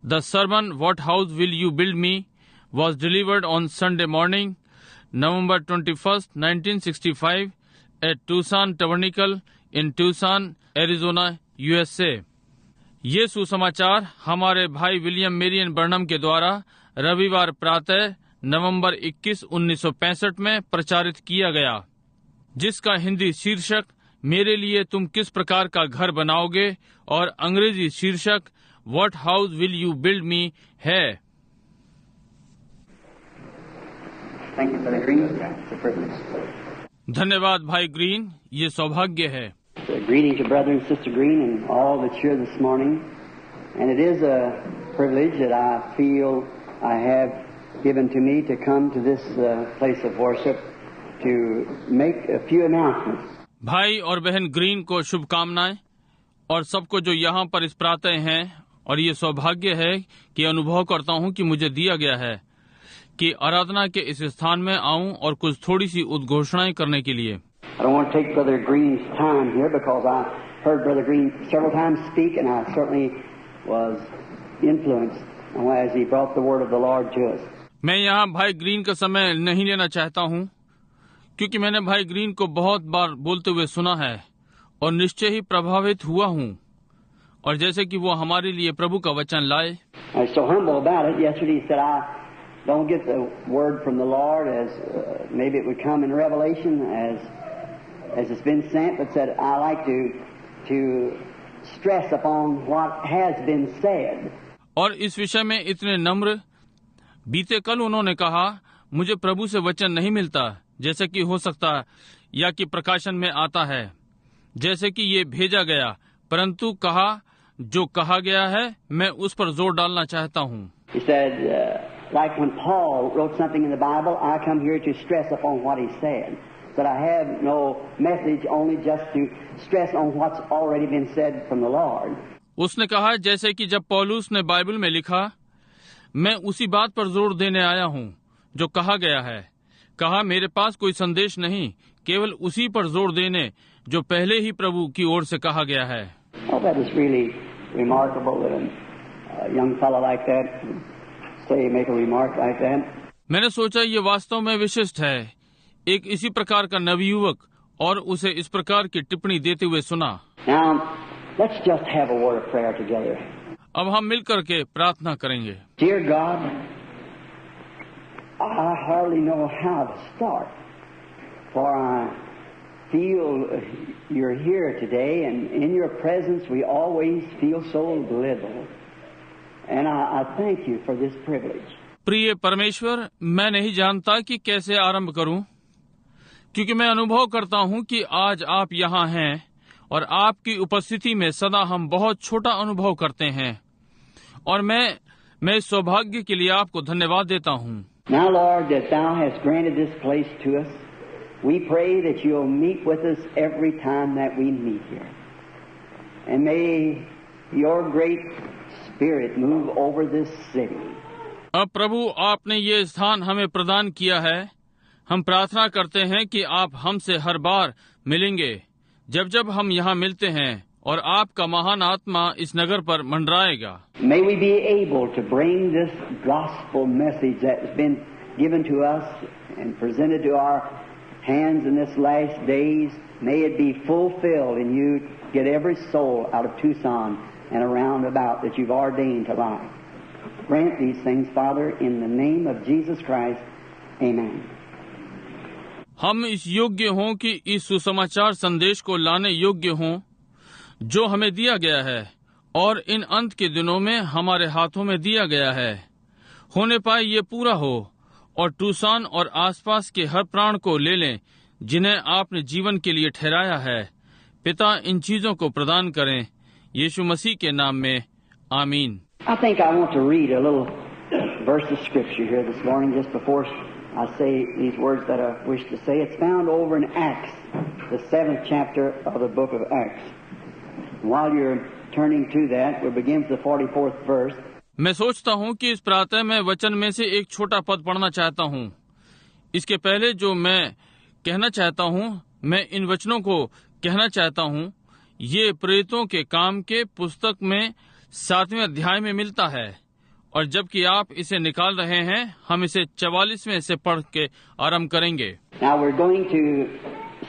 The sermon, What House Will You Build Me, was delivered on Sunday morning, November 21st, 1965, at Tucson Tabernacle in Tucson, Arizona, USA. ये सुसमाचार हमारे भाई William Marrion Barnum के द्वारा रविवार प्रातः नवंबर 21, 1965 में प्रचारित किया गया, जिसका हिंदी शीर्षक मेरे लिए तुम किस प्रकार का घर बनाओगे और अंग्रेजी शीर्षक what house will you build me है। धन्यवाद भाई ग्रीन, ये सौभाग्य है। Greetings to Brother and Sister Green and all that's here this morning. And it is a privilege that I feel I have given to me to come to this place of worship to make a few announcements. भाई और बहन green को शुभकामनाएं और सबको जो यहाँ पर इस प्रातः हैं, और ये सौभाग्य है कि अनुभव करता हूँ कि मुझे दिया गया है कि आराधना के इस स्थान में आऊं और कुछ थोड़ी सी उद्घोषणाएं करने के लिए। I don't want to take Brother Green's time here because I heard Brother Green several times speak and I certainly was influenced as he brought the word of the Lord to us. मैं यहाँ भाई green का समय नहीं लेना चाहता हूँ, क्योंकि मैंने भाई ग्रीन को बहुत बार बोलते हुए सुना है और निश्चय ही प्रभावित हुआ हूँ, और जैसे कि वो हमारे लिए प्रभु का वचन लाए। I was so humble about it. Yesterday he said I don't get the word from the Lord as maybe it would come in Revelation as it's been sent, but said I like to stress upon what has been said. और इस विषय में इतने नम्र, बीते कल उन्होंने कहा मुझे प्रभु से वचन नहीं मिलता जैसे कि हो सकता या कि प्रकाशन में आता है, जैसे कि ये भेजा गया, परंतु कहा जो कहा गया है मैं उस पर जोर डालना चाहता हूँ। He said, like when Paul wrote something in the Bible, I come here to stress upon what he said. That I have no message, only just to stress on what's already been said from the Lord. उसने कहा जैसे कि जब पौलुस ने Bible में लिखा, मैं उसी बात पर जोर देने आया हूँ जो कहा गया है। कहा मेरे पास कोई संदेश नहीं, केवल उसी पर जोर देने जो पहले ही प्रभु की ओर से कहा गया है। Oh, that is really remarkable that a young fellow like that say make a remark like that. मैंने सोचा ये वास्तव में विशिष्ट है, एक इसी प्रकार का नवयुवक और उसे इस प्रकार की टिप्पणी देते हुए सुना। Now, let's just have a word of prayer together. अब हम मिलकर के प्रार्थना करेंगे। Dear God, I hardly know how to start, for I feel you're here today, and in your presence we always feel so little. And I thank you for this privilege. प्रिय परमेश्वर, मैं नहीं जानता कि कैसे आरंभ करूं, क्योंकि मैं अनुभव करता हूं कि आज आप यहाँ हैं और आपकी उपस्थिति में सदा हम बहुत छोटा अनुभव करते हैं, और मैं इस सौभाग्य के लिए आपको धन्यवाद देता हूं। Now, Lord, that Thou hast granted this place to us, we pray that You'll meet with us every time that we meet here, and may Your great Spirit move over this city. अब प्रभु आपने ये स्थान हमें प्रदान किया है, हम प्रार्थना करते हैं कि आप हमसे हर बार मिलेंगे जब जब हम यहाँ मिलते हैं, और आपका महान आत्मा इस नगर पर मंडराएगा। May we be able to bring this gospel message that has been given to us and presented to our hands in this last days, may it be fulfilled and you get every soul out of Tucson and around about that you've ordained to life. Grant these things, Father, in the name of Jesus Christ. Amen. हम इस योग्य हों कि इस सुसमाचार संदेश को लाने योग्य हों जो हमें दिया गया है, और इन अंत के दिनों में हमारे हाथों में दिया गया है, होने पाए ये पूरा हो, और टूसान और आसपास के हर प्राण को ले लें जिन्हें आपने जीवन के लिए ठहराया है। पिता इन चीजों को प्रदान करें, यीशु मसीह के नाम में, आमीन। I think I want to read a little verse of scripture here this morning just before I say these words that I wish to say. It's found over in Acts, the 7th chapter of the book of Acts. While you're turning to that, we'll begin with the 44th verse. मैं सोचता हूँ कि इस प्रातः में वचन में से एक छोटा पद पढ़ना चाहता हूँ। इसके पहले जो मैं कहना चाहता हूँ, मैं इन वचनों को कहना चाहता हूँ। ये प्रेरितों के काम के पुस्तक में 7वें अध्याय में मिलता है, और जबकि आप इसे निकाल रहे हैं, हम इसे 44 में से पढ़ के आरंभ करेंगे। Now we're going to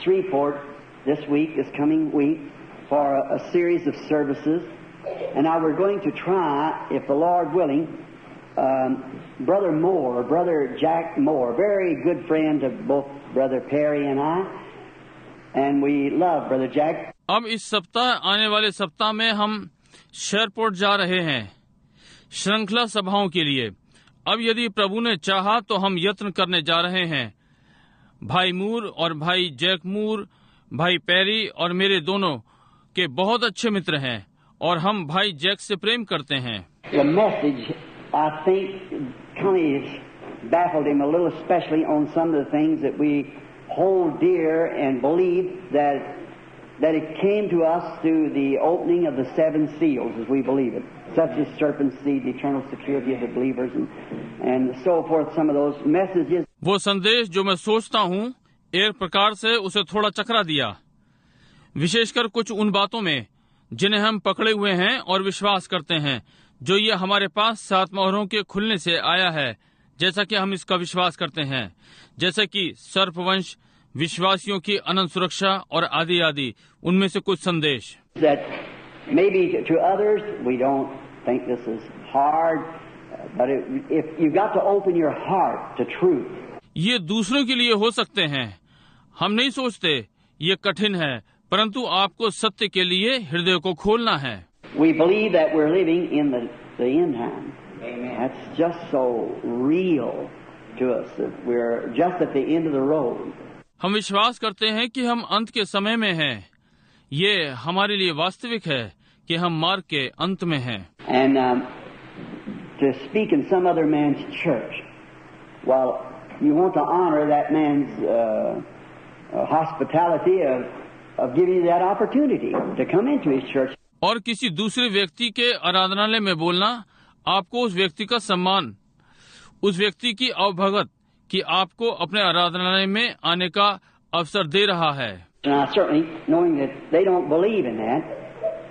Shreveport this week, this coming week, for a series of services. And now we're going to try, if the Lord willing, Brother Moore, Brother Jack Moore, very good friend of both Brother Perry and I, and we love Brother Jack. अब इस सप्ताह, आने वाले सप्ताह में हम शेरपोर्ट जा रहे हैं श्रृंखला सभाओं के लिए। अब यदि प्रभु ने चाहा तो हम यत्न करने जा रहे हैं। भाई मूर और भाई जैक मूर, भाई पेरी और मेरे दोनों के बहुत अच्छे मित्र हैं और हम भाई जैक से प्रेम करते हैं। The message, I think, kind of baffled him a little, especially on some of the things that we hold dear and believe that it came to us through the opening of the 7 seals, as we believe it, such as serpent's seed, the eternal security of the believers, and so forth. Some of those messages. वो संदेश जो मैं सोचता हूँ एक प्रकार से उसे थोड़ा चकरा दिया, विशेषकर कुछ उन बातों में जिन्हें हम पकड़े हुए हैं और विश्वास करते हैं, जो ये हमारे पास 7 मोहरों के खुलने से आया है, जैसा कि हम इसका विश्वास करते हैं, जैसे कि सर्पवंश, विश्वासियों की अनंत सुरक्षा और आदि आदि, उनमें से कुछ संदेश। That maybe to others we don't think this is hard, but if you've got to open your heart to truth. ये दूसरों के लिए हो सकते हैं, हम नहीं सोचते ये कठिन है, परंतु आपको सत्य के लिए हृदय को खोलना है। We believe that we're living in the end time. Amen. That's just so real to us that we're just at the end of the road. हम विश्वास करते हैं कि हम अंत के समय में हैं। ये हमारे लिए वास्तविक है कि हम मार्ग के अंत में हैं। And to speak in some other man's church, well, you want to honor that man's hospitality of giving you that opportunity to come into his church. और किसी दूसरे व्यक्ति के आराधनालय में बोलना आपको उस व्यक्ति का सम्मान, उस व्यक्ति की अवभगत कि आपको अपने आराधनालय में आने का अवसर दे रहा है। And I certainly, knowing that they don't believe in that,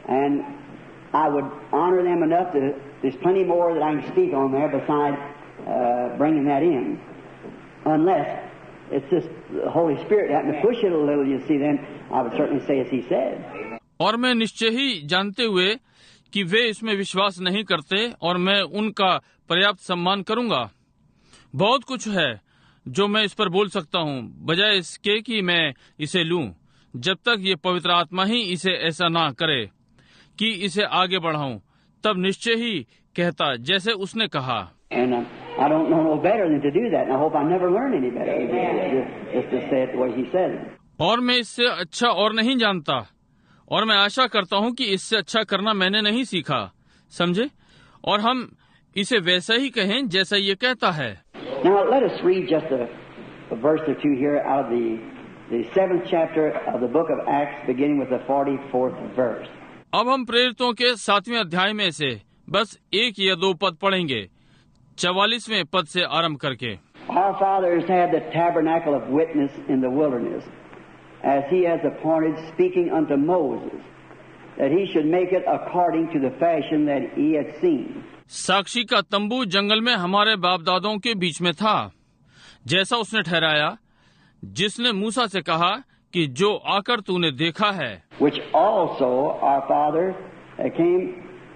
and I would honor them enough to. There's plenty more that I can speak on there besides bringing that in, unless it's just the Holy Spirit happened to push it a little. You see, then I would certainly say as He said. और मैं निश्चय ही जानते हुए कि वे इसमें विश्वास नहीं करते और मैं उनका पर्याप्त सम्मान करूंगा। बहुत कुछ है जो मैं इस पर बोल सकता हूँ, बजाय इसके कि मैं इसे लूं, जब तक ये पवित्र आत्मा ही इसे ऐसा ना करे कि इसे आगे बढ़ाऊं, तब निश्चय ही कहता जैसे उसने कहा। And I don't know no better than to do that, and I hope I never learn any better. Just to say it the way He said it. और मैं इससे अच्छा और नहीं जानता, और मैं आशा करता हूँ कि इससे अच्छा करना मैंने नहीं सीखा, समझे? और हम इसे वैसा ही कहें जैसा ये कहता है। Now let us read just a verse or two here out of the 7th chapter of the book of Acts, beginning with the 44th verse. अब हम प्रेरितों के 7वें अध्याय में से बस 1 या 2 पद पढ़ेंगे, 44वें पद से आरंभ करके। Our fathers had the tabernacle of witness in the wilderness, as He has appointed, speaking unto Moses, that he should make it according to the fashion that he had seen. साक्षी का तंबू जंगल में हमारे बाप दादों के बीच में था, जैसा उसने ठहराया, जिसने मूसा से कहा कि जो आकर तूने देखा है। Which also our father came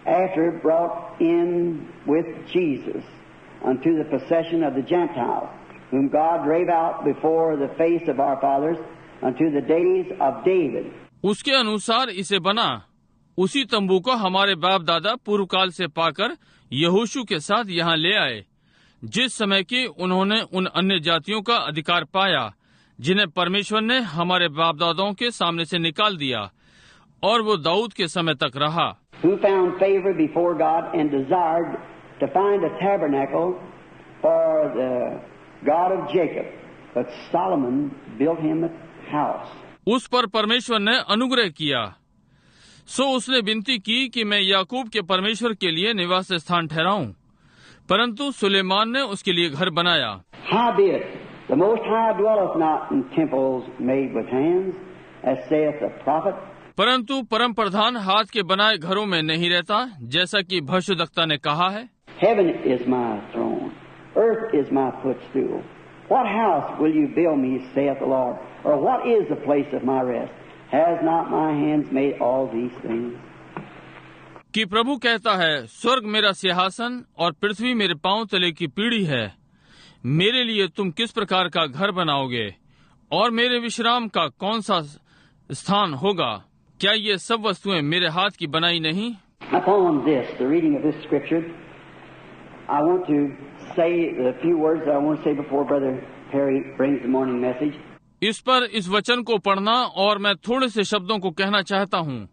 after brought in with Jesus unto the possession of the Gentiles, whom God drave out before the face of our fathers unto the days of David. उसके अनुसार इसे बना, उसी तंबू को हमारे बाप दादा पूर्व काल से पाकर यहोशू के साथ यहाँ ले आए, जिस समय की उन्होंने उन अन्य जातियों का अधिकार पाया जिन्हें परमेश्वर ने हमारे बाप दादाओं के सामने से निकाल दिया, और वो दाऊद के समय तक रहा। Who found favor before God and desired to find a tabernacle for the God of Jacob, but Solomon built him a house. उस पर परमेश्वर ने अनुग्रह किया, सो उसने विनती की कि मैं याकूब के परमेश्वर के लिए निवास स्थान ठहराऊं, परंतु सुलेमान ने उसके लिए घर बनाया। Howbeit, the Most High dwelleth not in temples made with hands, as saith the prophet. परंतु परम प्रधान हाथ के बनाए घरों में नहीं रहता, जैसा कि भविष्यद्वक्ता ने कहा है। Heaven is my throne. Earth is my footstool. What house will you build me, saith the Lord? Or what is the place of my rest? Has not my hands made all these things? कि प्रभु कहता है, स्वर्ग मेरा सिंहासन और पृथ्वी मेरे पांव तले की पीढ़ी है। मेरे लिए तुम किस प्रकार का घर बनाओगे और मेरे विश्राम का कौन सा स्थान होगा? क्या ये सब वस्तुएं मेरे हाथ की बनाई नहीं? Upon this, the reading of this scripture, I want to say the few words that I want to say before Brother Perry brings the morning message. इस पर इस वचन को पढ़ना और मैं थोड़े से शब्दों को कहना चाहता हूँ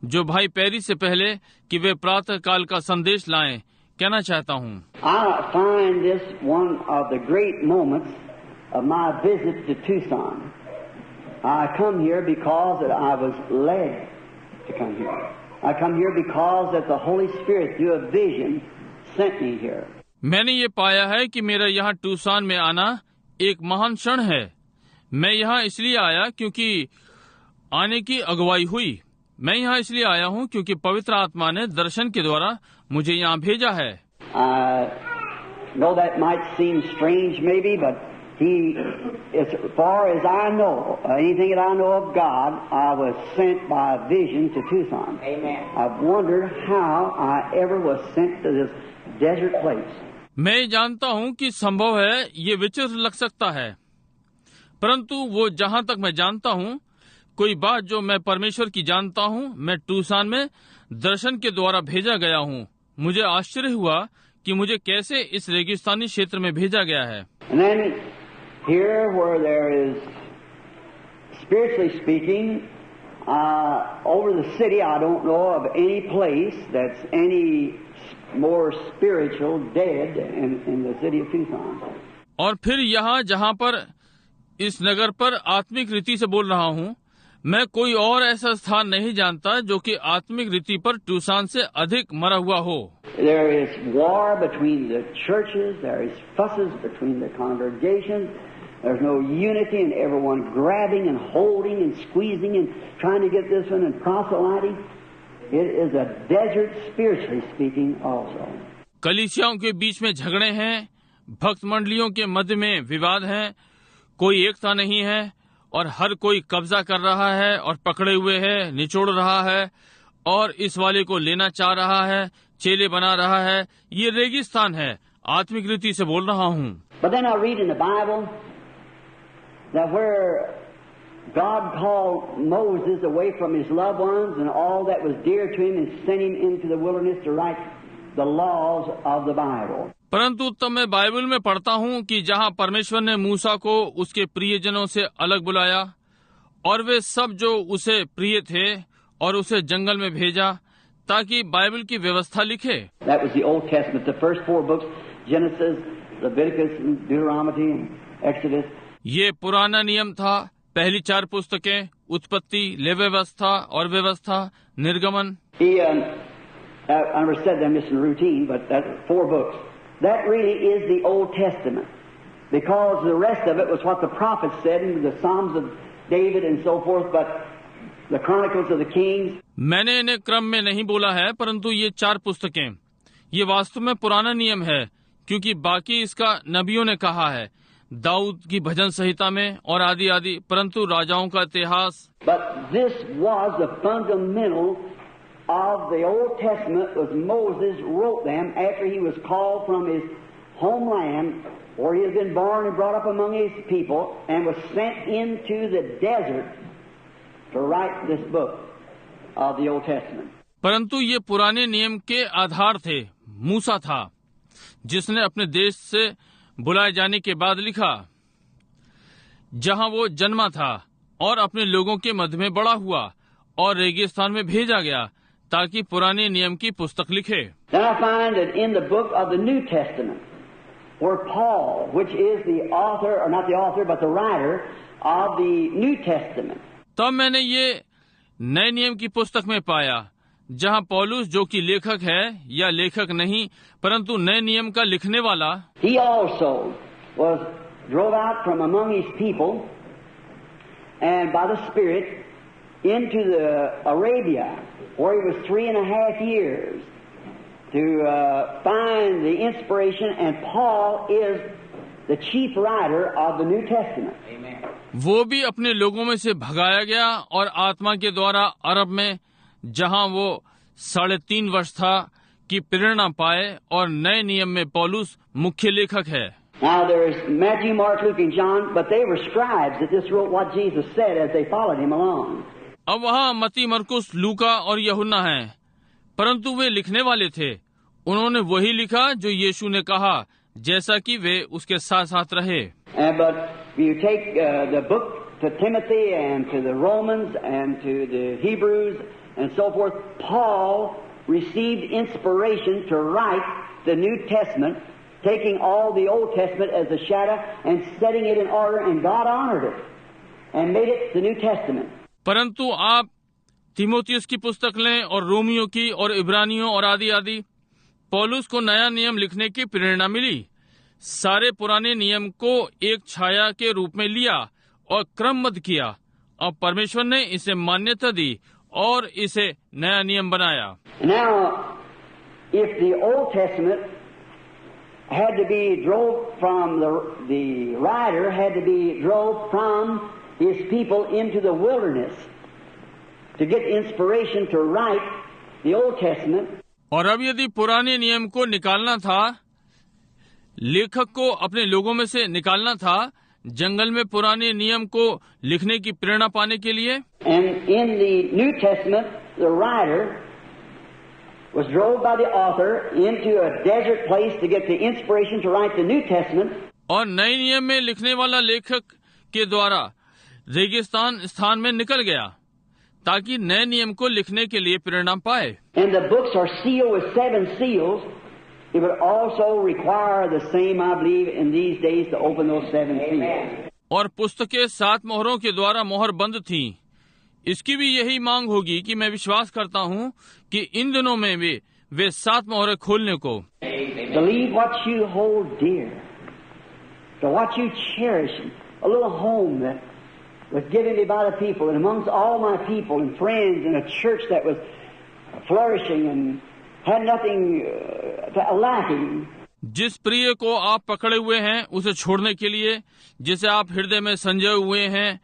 जो भाई पैरी से पहले कि वे प्रातः काल का संदेश लाएं, कहना चाहता हूँ। I find this one of the great moments of my visit to Tucson. I come here because that I was led to come here. I come here because that the Holy Spirit, through a vision, sent me here. मैंने ये पाया है कि मेरा यहाँ टूसान में आना एक महान क्षण है। मैं यहाँ इसलिए आया क्योंकि आने की अगुवाई हुई। मैं यहाँ इसलिए आया हूँ क्योंकि पवित्र आत्मा ने दर्शन के द्वारा मुझे यहाँ भेजा है। Know that might seem strange maybe, but as far as I know, anything that I know of God, I was sent by a vision to Tucson. Amen. I've wondered how I ever was sent to this desert place. मैं जानता हूँ कि संभव है ये विचित्र लग सकता है, परंतु वो जहाँ तक मैं जानता हूँ, कोई बात जो मैं परमेश्वर की जानता हूँ, मैं टूसान में दर्शन के द्वारा भेजा गया हूँ। मुझे आश्चर्य हुआ कि मुझे कैसे इस रेगिस्तानी क्षेत्र में भेजा गया है। And then here where there is, spiritually speaking, over the city, I don't know of any place that's any more spiritual dead in the city of Tucson. और फिर यहाँ जहाँ पर इस नगर पर आत्मिक रीति से बोल रहा हूँ, मैं कोई और ऐसा स्थान नहीं जानता जो कि आत्मिक रीति पर टूसान से अधिक मरा हुआ हो। There is war between the churches. There is fusses between the congregations. There's no unity, and everyone grabbing and holding and squeezing and trying to get this one and proselyting. It is a desert, spiritually speaking, also. कलीसियाओं के बीच में झगड़े हैं, भक्त मंडलियों के मध्य में विवाद है, कोई एकता नहीं है और हर कोई कब्जा कर रहा है और पकड़े हुए है, निचोड़ रहा है और इस वाले को लेना चाह रहा है, चेले बना रहा है। ये रेगिस्तान है, आत्मिक रीति से बोल रहा हूँ। But then I read in the Bible that where God called Moses away from his loved ones and all that was dear to him and sent him into the wilderness to write the laws of the Bible. परंतु तब मैं Bible में पढ़ता हूँ कि जहाँ परमेश्वर ने मूसा को उसके प्रियजनों से अलग बुलाया और वे सब जो उसे प्रिय थे और उसे जंगल में भेजा ताकि बाइबल की व्यवस्था लिखे। That was the Old Testament, the first four books, Genesis, Leviticus, Deuteronomy, and Exodus. ये पुराना नियम था, पहली चार पुस्तकें, उत्पत्ति, लेवी व्यवस्था और व्यवस्था, निर्गमन। I never said them just in routine, but that's four books. That really is the Old Testament, because the rest of it was what the prophets said in the Psalms of David and so forth, but the Chronicles of the Kings. मैंने इन्हें क्रम में नहीं बोला है, परंतु ये चार पुस्तकें, ये वास्तव में पुराना नियम है, क्योंकि बाकी इसका नबियों ने कहा है, दाऊद की भजन संहिता में और आदि आदि, परंतु राजाओं का इतिहास। But this was the fundamental of the Old Testament, was Moses wrote them after he was called from his homeland, where he had been born and brought up among his people, and was sent into the desert to write this book of the Old Testament. परंतु ये पुराने नियम के आधार थे। मूसा था जिसने अपने देश से बुलाए जाने के बाद लिखा, जहां वो जन्मा था और अपने लोगों के मध्य में बड़ा हुआ और रेगिस्तान में भेजा गया ताकि पुराने नियम की पुस्तक लिखे। Then I find that in the book of the New Testament, where Paul, which is the author, or not the author, but the writer of the New Testament. तब मैंने ये नए नियम की पुस्तक में पाया, जहां पौलुस जो कि लेखक है या लेखक नहीं, परंतु नए नियम का लिखने वाला, he also was drove out from among his people and by the Spirit into the Arabia, where he was 3.5 years. to find the inspiration, and Paul is the chief writer of the New Testament. Amen. वो भी अपने लोगों में से भगाया गया और आत्मा के द्वारा अरब में, जहां वो 3.5 वर्ष था, की प्रेरणा पाए और नए नियम में पौलुस मुख्य लेखक है। Now there's Matthew, Mark, Luke, and John, but they were scribes that just wrote what Jesus said as they followed him along. अब वहाँ मत्ती, मरकुस, लूका और यूहन्ना हैं, परंतु वे लिखने वाले थे। उन्होंने वही लिखा जो यीशु ने कहा, जैसा कि वे उसके साथ साथ रहे। But you take the book to Timothy and to the Romans and to the Hebrews and so forth, Paul received inspiration to write the New Testament, taking all the Old Testament as a shadow and setting it in order, and God honored it and made it the New Testament. परंतु आप तीमुथियुस की पुस्तक लें और Romeo की और इब्रानियों और आदि आदि, पौलुस को नया नियम लिखने की प्रेरणा मिली। सारे पुराने नियम को एक छाया के रूप में लिया और क्रमबद्ध किया। अब परमेश्वर ने इसे मान्यता दी और इसे नया नियम बनाया। Now, if the Old Testament had to be drove from the writer had to be drove from his people into the wilderness to get inspiration to write the Old Testament. और अब यदि पुराने नियम को निकालना था, लेखक को अपने लोगों में से निकालना था जंगल में पुराने नियम को लिखने की प्रेरणा पाने के लिए। And in the New Testament, the writer was drove by the author into a desert place to get the inspiration to write the New Testament. और नए नियम में लिखने वाला लेखक के द्वारा रेगिस्तान स्थान में निकल गया ताकि नए नियम को लिखने के लिए प्रेरणा पाए। And the books are sealed with 7 seals. It would also require the same, I believe, in these days to open those 7 seals. और पुस्तकें 7 मोहरों के द्वारा मोहर बंद थीं। इसकी भी यही मांग होगी कि मैं विश्वास करता हूँ कि इन दिनों में भी वे 7 मोहरें खोलने को। Believe what you hold dear, to what you cherish, a little home that was given me by the people, and amongst all my people and friends, and a church that was flourishing and had nothing lacking. जिस प्रिय को आप पकड़े हुए हैं उसे छोड़ने के लिए, जिसे आप हृदय में संजय हुए हैं,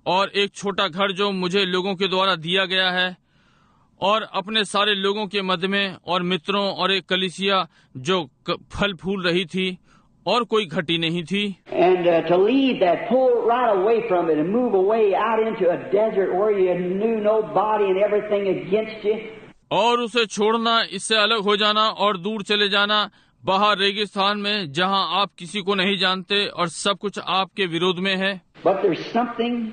और एक छोटा घर जो मुझे लोगों के द्वारा दिया गया है, और अपने सारे लोगों के मध्य में और मित्रों, और एक कलीसिया जो फल फूल रही थी और कोई घटी नहीं थी। And to leave that, pull right away from it and move away out into a desert where you knew nobody and everything against you. और उसे छोड़ना, इससे अलग हो जाना और दूर चले जाना बाहर रेगिस्तान में, जहां आप किसी को नहीं जानते और सब कुछ आपके विरोध में है। But there's something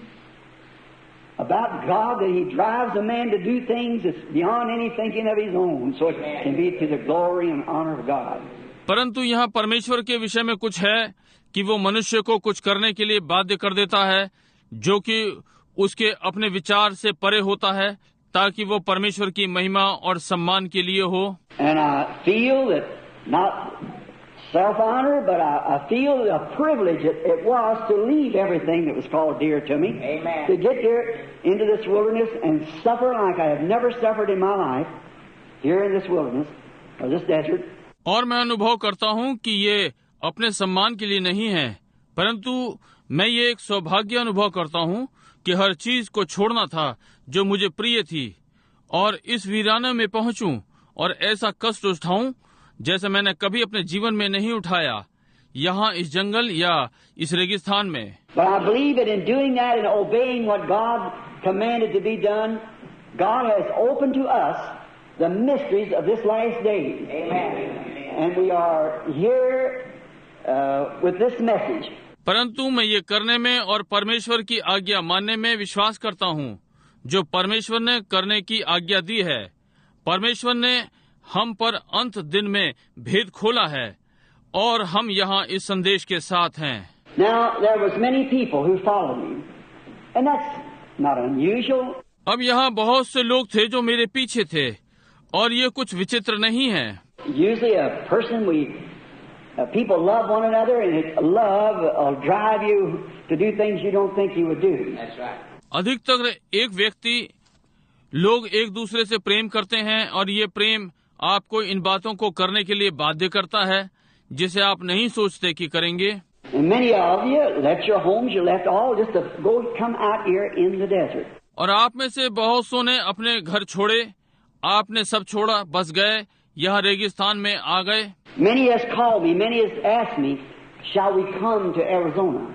about God that He drives a man to do things that's beyond any thinking of his own, so it can be to the glory and honor of God. परंतु यहाँ परमेश्वर के विषय में कुछ है कि वो मनुष्य को कुछ करने के लिए बाध्य कर देता है जो कि उसके अपने विचार से परे होता है, ताकि वो परमेश्वर की महिमा और सम्मान के लिए हो। And I feel that not self-honor, but I feel a privilege it was to leave everything that was called dear to me. Amen. To get here into this wilderness and suffer like I have never suffered in my life here in this wilderness or this desert. और मैं अनुभव करता हूँ कि ये अपने सम्मान के लिए नहीं है, परंतु मैं ये एक सौभाग्य अनुभव करता हूँ कि हर चीज को छोड़ना था जो मुझे प्रिय थी, और इस वीराने में पहुंचूं और ऐसा कष्ट उठाऊं जैसे मैंने कभी अपने जीवन में नहीं उठाया, यहाँ इस जंगल या इस रेगिस्तान में। But I believe that in doing that and obeying what God commanded to be done, God has opened to us the mysteries of this last days. Amen. And we are here with this message. परंतु मैं ये करने में और परमेश्वर की आज्ञा मानने में विश्वास करता हूँ जो परमेश्वर ने करने की आज्ञा दी है। परमेश्वर ने हम पर अंत दिन में भेद खोला है और हम यहाँ इस संदेश के साथ हैं। Now there was many people who followed me, and that's not unusual. अब यहाँ बहुत से लोग थे जो मेरे पीछे थे, और ये कुछ विचित्र नहीं है। Usually a person people love one another, and love will drive you to do things you don't think you would do. That's right. अधिकतर एक व्यक्ति लोग एक दूसरे से प्रेम करते हैं, और ये प्रेम आपको इन बातों को करने के लिए बाध्य करता है जिसे आप नहीं सोचते कि करेंगे। And many of you left your homes, you left all just to go come out here in the desert. और आप में से बहुत सौ ने अपने घर छोड़े, आपने सब छोड़ा, बस गए, यहाँ रेगिस्तान में आ गए। Many has called me, many has asked me, shall we come to Arizona?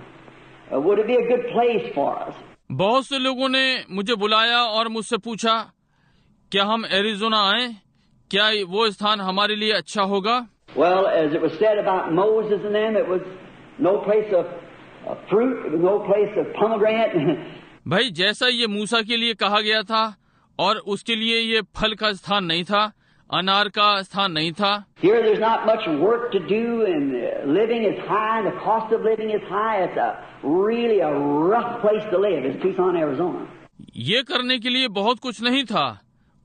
Would it be a good place for us? बहुत से लोगों ने मुझे बुलाया और मुझसे पूछा, क्या हम एरिज़ोना आएं? क्या वो स्थान हमारे लिए अच्छा होगा? Well, as it was said about Moses and them, it was no place of fruit, it was no place of pomegranate. भाई, जैसा ये मूसा के लिए कहा गया था और उसके लिए ये फल का स्थान नहीं था, अनार का स्थान नहीं था। Here there's not much work to do and living is high and the cost of living is high. It's really a rough place to live is Tucson, Arizona. ये करने के लिए बहुत कुछ नहीं था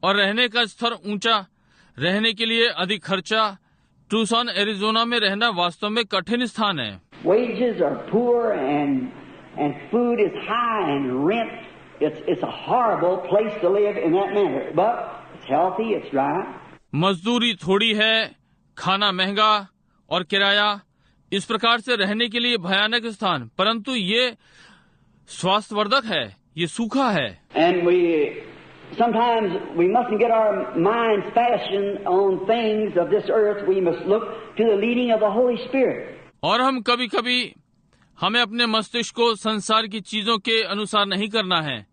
और रहने का स्तर ऊंचा, रहने के लिए अधिक खर्चा। टूसन एरिजोना में रहना वास्तव में कठिन स्थान है। Wages are poor and food is high and rent. It's a horrible place to live in that manner. But it's healthy, it's dry. मजदूरी थोड़ी है, खाना महंगा और किराया, इस प्रकार से रहने के लिए भयानक स्थान, परंतु ये स्वास्थ्यवर्धक है, ये सूखा है। And sometimes we mustn't get our minds fastened on things of this earth. We must look to the leading of the Holy Spirit. और हम कभी-कभी हमें अपने मस्तिष्क को संसार की चीजों के अनुसार नहीं करना है,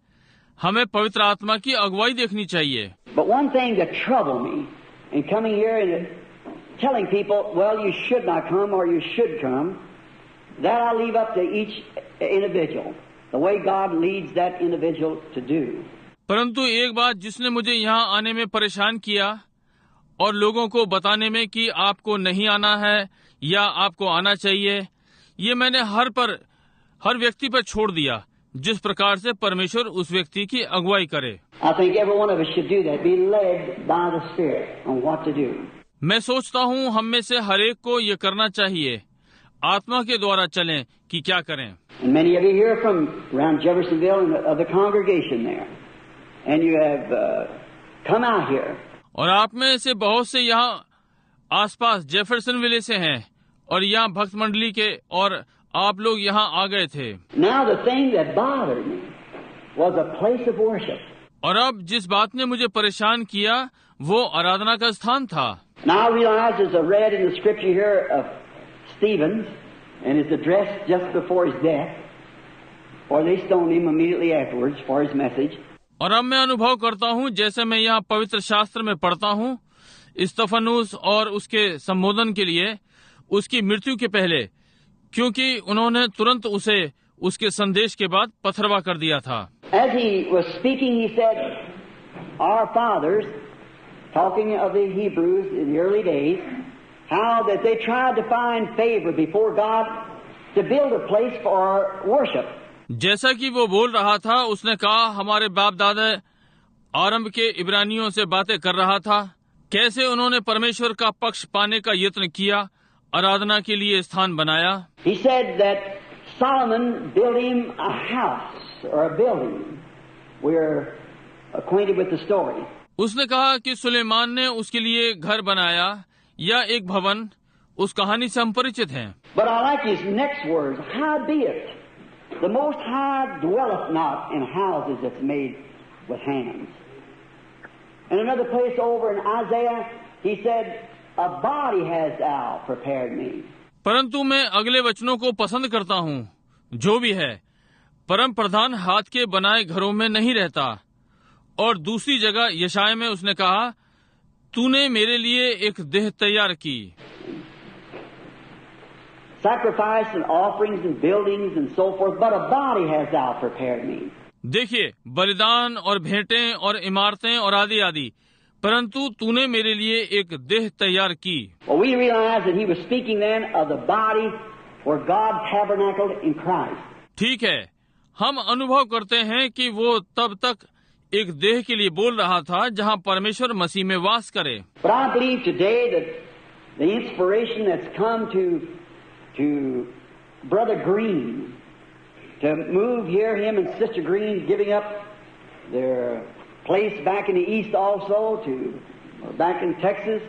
हमें पवित्र आत्मा की अगुवाई देखनी चाहिए। But one thing that troubled me in coming here and telling people, well, you should not come or you should come, that I leave up to each individual, the way God leads that individual to do. परंतु एक बात जिसने मुझे यहाँ आने में परेशान किया और लोगों को बताने में कि आपको नहीं आना है या आपको आना चाहिए, ये मैंने हर व्यक्ति पर छोड़ दिया, जिस प्रकार से परमेश्वर उस व्यक्ति की अगुवाई करे। I think every one of us should do that, be led by the Spirit on what to do. मैं सोचता हूँ हम में से हर एक को ये करना चाहिए, आत्मा के द्वारा चलें कि क्या करें। And many of you here from around Jeffersonville and of the congregation there, and you have come out here. और आप में से बहुत से यहाँ आसपास जेफरसनविले से हैं और यहाँ भक्त मंडली के, और आप लोग यहाँ आ गए थे। Now the thing that bothered me was a place of worship. और अब जिस बात ने मुझे परेशान किया वो आराधना का स्थान था। Now I realize, as I read in the scripture here of Stephen and his address just before his death, or they stoned him immediately afterwards for his message. और अब मैं अनुभव करता हूँ, जैसे मैं यहाँ पवित्र शास्त्र में पढ़ता हूँ, स्तेफनुस और उसके संबोधन के लिए उसकी मृत्यु के पहले, क्योंकि उन्होंने तुरंत उसे उसके संदेश के बाद पथरवा कर दिया था। As he was speaking, he said, our fathers, talking of the Hebrews in the early days, how that they tried to find favor before God to build a place for worship. जैसा कि वो बोल रहा था, उसने कहा हमारे बाप दादा आरंभ के इब्रानियों से बातें कर रहा था, कैसे उन्होंने परमेश्वर का पक्ष पाने का यत्न किया, आराधना के लिए स्थान बनाया। He said that Solomon built him a house or a building. We're acquainted with the story. उसने कहा कि सुलेमान ने उसके लिए घर बनाया या एक भवन, उस कहानी से हम परिचित हैं। But I like his next words. Howbeit, the Most High dwelleth not in houses that's made with hands. In another place over in Isaiah, he said, a body has thou prepared me. परंतु मैं अगले वचनों को पसंद करता हूँ। जो भी है, परम प्रधान हाथ के बनाए घरों में नहीं रहता। और दूसरी जगह यशाया में उसने कहा, तूने मेरे लिए एक देह तैयार की। Sacrifice and offerings and buildings and so forth, but a body has thou prepared me. देखिए, बलिदान और भेंटें और इमारतें और आदि आदि, परंतु तूने मेरे लिए एक देह तैयार की। Well, we realize that he was speaking then of the body where God tabernacled in Christ. ठीक है, हम अनुभव करते हैं कि वो तब तक एक देह के लिए बोल रहा था जहाँ परमेश्वर मसीह में वास करे। But I believe today that the inspiration that's come to Brother Green to move here, him and Sister Green giving up their place back in the East also to back in Texas,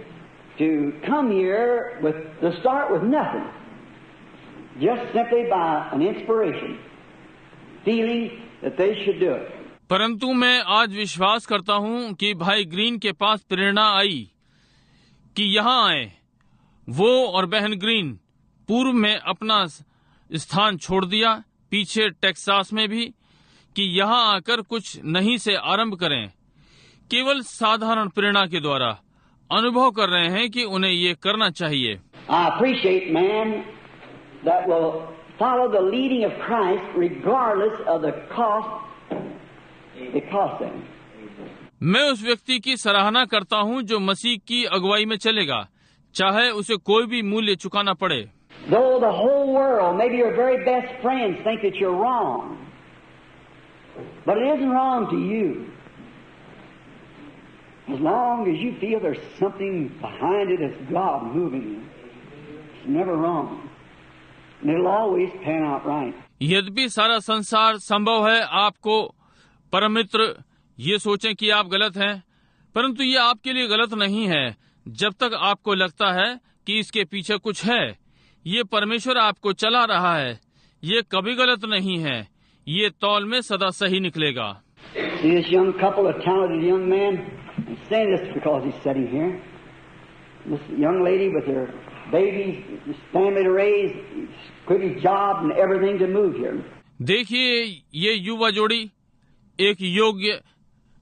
to come here to start with nothing, just simply by an inspiration, feeling that they should do it. परंतु मैं आज विश्वास करता हूं कि भाई green के पास प्रेरणा आई कि यहाँ आए। वो और बहन ग्रीन पूर्व में अपना स्थान छोड़ दिया, पीछे टेक्सास में भी, कि यहाँ आकर कुछ नहीं से आरंभ करें। केवल साधारण प्रेरणा के द्वारा अनुभव कर रहे हैं कि उन्हें ये करना चाहिए। I appreciate man that will follow the leading of Christ regardless of the cost it costs them. मैं उस व्यक्ति की सराहना करता हूं जो मसीह की अगुवाई में चलेगा, चाहे उसे कोई भी मूल्य चुकाना पड़े। Though the whole world, maybe your very best friends, think that you're wrong, but it isn't wrong to you. As long as you feel there's something behind it as God moving you, it's never wrong. And it'll always pan out right. यद्यपि सारा संसार संभव है आपको परम मित्र ये सोचें कि आप गलत हैं, परंतु ये आपके लिए गलत नहीं है जब तक आपको लगता है कि इसके पीछे कुछ है। ये परमेश्वर आपको चला रहा है, ये कभी गलत नहीं है, ये तौल में सदा सही निकलेगा। See this young couple, a talented young man, I'm saying this because he's sitting here. This young lady with her babies, this family to raise, quit his job and everything to move here. देखिए ये युवा जोड़ी, एक योग्य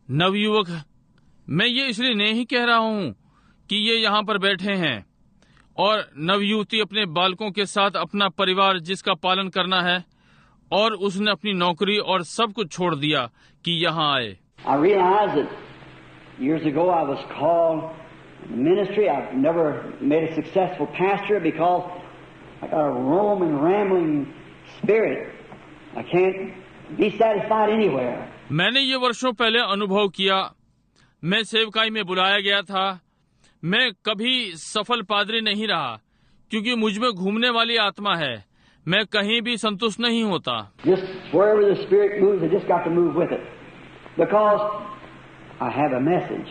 नवयुवक। मैं ये इसलिए नहीं कह रहा हूँ कि ये यहाँ पर बैठे हैं और नवयुवती अपने बालकों के साथ अपना परिवार जिसका पालन करना है, और उसने अपनी नौकरी और सब कुछ छोड़ दिया कि यहाँ आए। I realized that years ago I was called to ministry. I've never made a successful pastor because I got a roaming, rambling spirit. I can't be satisfied anywhere. मैंने ये वर्षों पहले अनुभव किया। मैं सेवकाई में बुलाया गया था। मैं कभी सफल पादरी नहीं रहा क्योंकि मुझ में घूमने वाली आत्मा है। मैं कहीं भी संतुष्ट नहीं होता। Just wherever the Spirit moves, I just got to move with it. Because I have a message.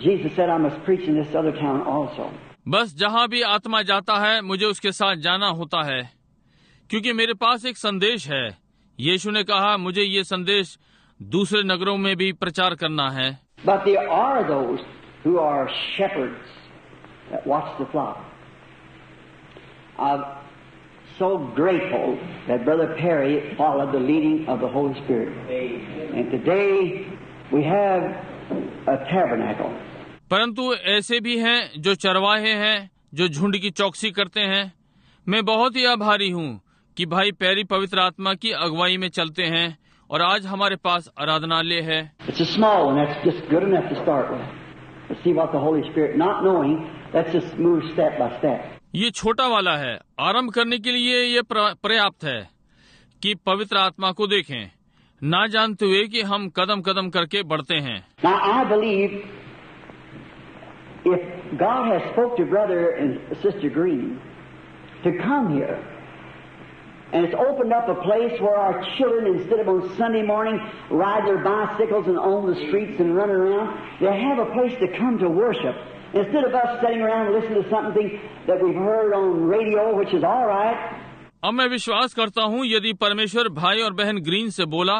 Jesus said I must preach in this other town also. बस जहाँ भी आत्मा जाता है मुझे उसके साथ जाना होता है क्योंकि मेरे पास एक संदेश है। यीशु ने कहा मुझे ये संदेश दूसरे नगरों में भी प्रचार करना है। But there are those who are shepherds that watch the flock. I'm so grateful that Brother Perry followed the leading of the Holy Spirit. And today we have a tabernacle. परंतु ऐसे भी हैं जो चरवाहे हैं, जो झुंड की चौकसी करते हैं। मैं बहुत ही आभारी हूँ कि भाई पैरी पवित्र आत्मा की अगुवाई में चलते हैं और आज हमारे पास आराधनालय है। It's a small one, that's just good enough to start with. Let's see what the Holy Spirit, not knowing, let's just move step by step. ये छोटा वाला है, आरंभ करने के लिए ये पर्याप्त है कि पवित्र आत्मा को देखें, ना जानते हुए कि हम कदम कदम करके बढ़ते हैं। Now I believe if God has spoke to Brother and Sister Green to come here, and it's opened up a place where our children, instead of on Sunday morning ride their bicycles and on the streets and run around, they have a place to come to worship. Instead of us sitting around and listening to something that we've heard on radio, which is all right. अब मैं विश्वास करता हूँ यदि परमेश्वर भाई और बहन ग्रीन से बोला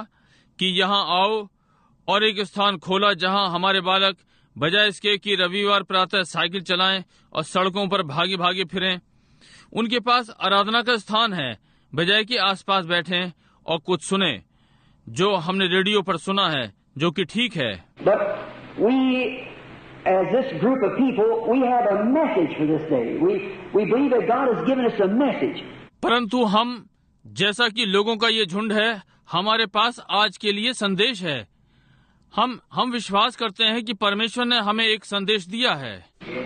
कि यहाँ आओ और एक स्थान खोला जहाँ हमारे बालक बजाय इसके कि रविवार प्रातः साइकिल चलाएं और सड़कों पर भागे भागे फिरें, उनके पास आराधना का स्थान है बजाय कि आसपास बैठें और कुछ सुने जो हमने रेडियो पर सुना है, जो कि ठीक है। But we, as this group of people, we have a message for this day. We believe that God has given us a message. परंतु हम जैसा कि लोगों का ये झुंड है, हमारे पास आज के लिए संदेश है। हम विश्वास करते हैं कि परमेश्वर ने हमें एक संदेश दिया है।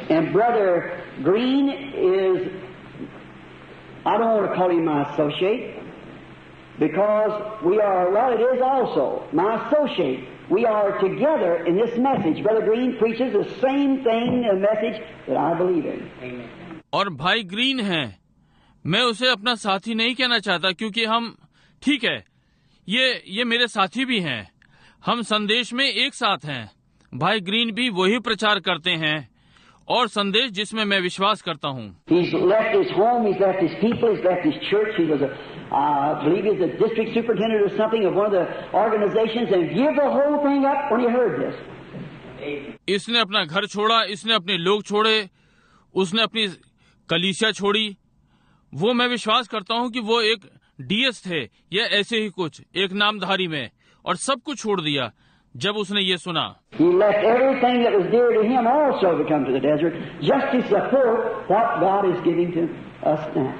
And Brother Green is, I don't want to call him my associate, because we are, well, it is also my associate. We are together in this message. Brother Green preaches the same thing, a message that I believe in. Amen. और भाई green हैं, मैं उसे अपना साथी नहीं कहना चाहता क्योंकि हम, ठीक है, ये मेरे साथी भी हैं। हम संदेश में एक साथ हैं। भाई ग्रीन भी वही प्रचार करते हैं और संदेश जिसमें मैं विश्वास करता हूँ। He's left his home, he's left his people, he's left his church. He was I believe he was a district superintendent or something of one of the organizations, and give the whole thing up when he heard this. इसने अपना घर छोड़ा, इसने अपने लोग छोड़े, उसने अपनी कलीसिया छोड़ी। वो मैं विश्वास करता हूँ कि वो एक डीएस थे या ऐसे ही कुछ एक नामधारी में, और सब कुछ छोड़ दिया जब उसने ये सुना। He left everything that was dear to him also to come to the desert, just to support what God is giving to us now.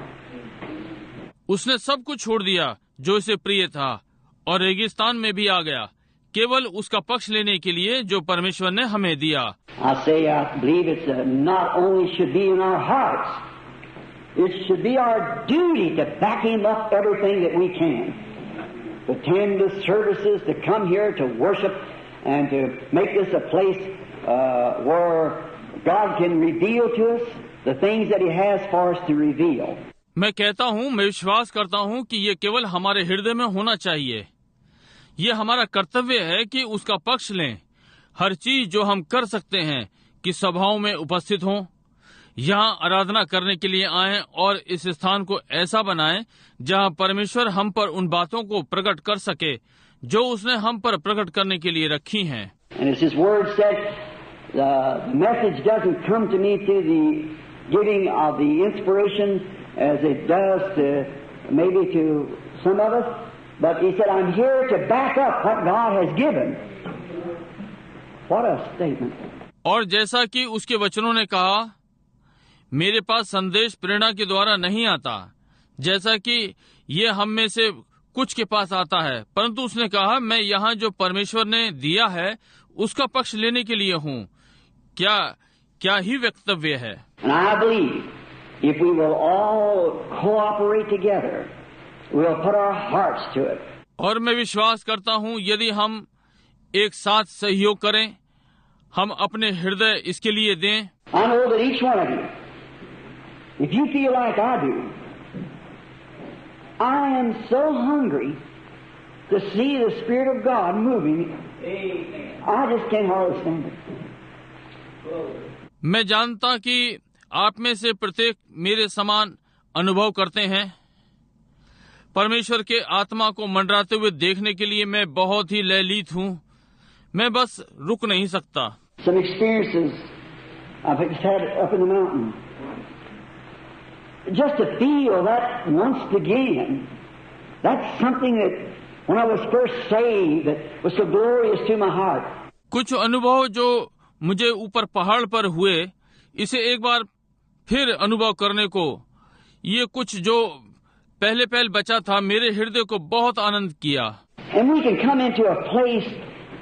उसने सब कुछ छोड़ दिया जो इसे प्रिय था और रेगिस्तान में भी आ गया, केवल उसका पक्ष लेने के लिए जो परमेश्वर ने हमें दिया। I believe it's not only should be in our hearts, it should be our duty to back him up everything that we can. To attend the services, to come here to worship, and to make this a place where God can reveal to us the things that He has for us to reveal. मैं कहता हूँ, मैं विश्वास करता हूँ कि ये केवल हमारे हृदय में होना चाहिए। ये हमारा कर्तव्य है कि उसका पक्ष लें। हर चीज जो हम कर सकते हैं कि सभाओं में उपस्थित हों, यहाँ आराधना करने के लिए आएं और इस स्थान को ऐसा बनाएं जहाँ परमेश्वर हम पर उन बातों को प्रकट कर सके जो उसने हम पर प्रकट करने के लिए रखी हैं। And as His Word said, the message doesn't come to me through the giving of the inspiration as it does to maybe to some of us, but He said, I'm here to back up what God has given. What a statement! और जैसा कि उसके वचनों ने कहा, मेरे पास संदेश प्रेरणा के द्वारा नहीं आता, जैसा कि ये हम में से कुछ के पास आता है, परंतु उसने कहा, मैं यहाँ जो परमेश्वर ने दिया है उसका पक्ष लेने के लिए हूँ। क्या ही वक्तव्य है। And I believe if we will all cooperate together, we'll put our hearts to it. और मैं विश्वास करता हूँ यदि हम एक साथ सहयोग करें, हम अपने हृदय इसके लिए दें। I know that each one of you, if you feel like I do, I am so hungry to see the Spirit of God moving. I just can't hardly stand it. मैं जानता कि आप में से प्रत्येक मेरे समान अनुभव करते हैं। परमेश्वर के आत्मा को मंडराते हुए देखने के लिए मैं बहुत ही लयलीत हूँ। मैं बस रुक नहीं सकता। Some experiences I've had up in the mountain. Just to feel that once again, that's something that when I was first saved, that was so glorious to my heart. कुछ अनुभव जो मुझे ऊपर पहाड़ पर हुए, इसे एक बार फिर अनुभव करने को, ये कुछ जो पहले बचा था, मेरे हृदय को बहुत आनंद किया। And we can come into a place,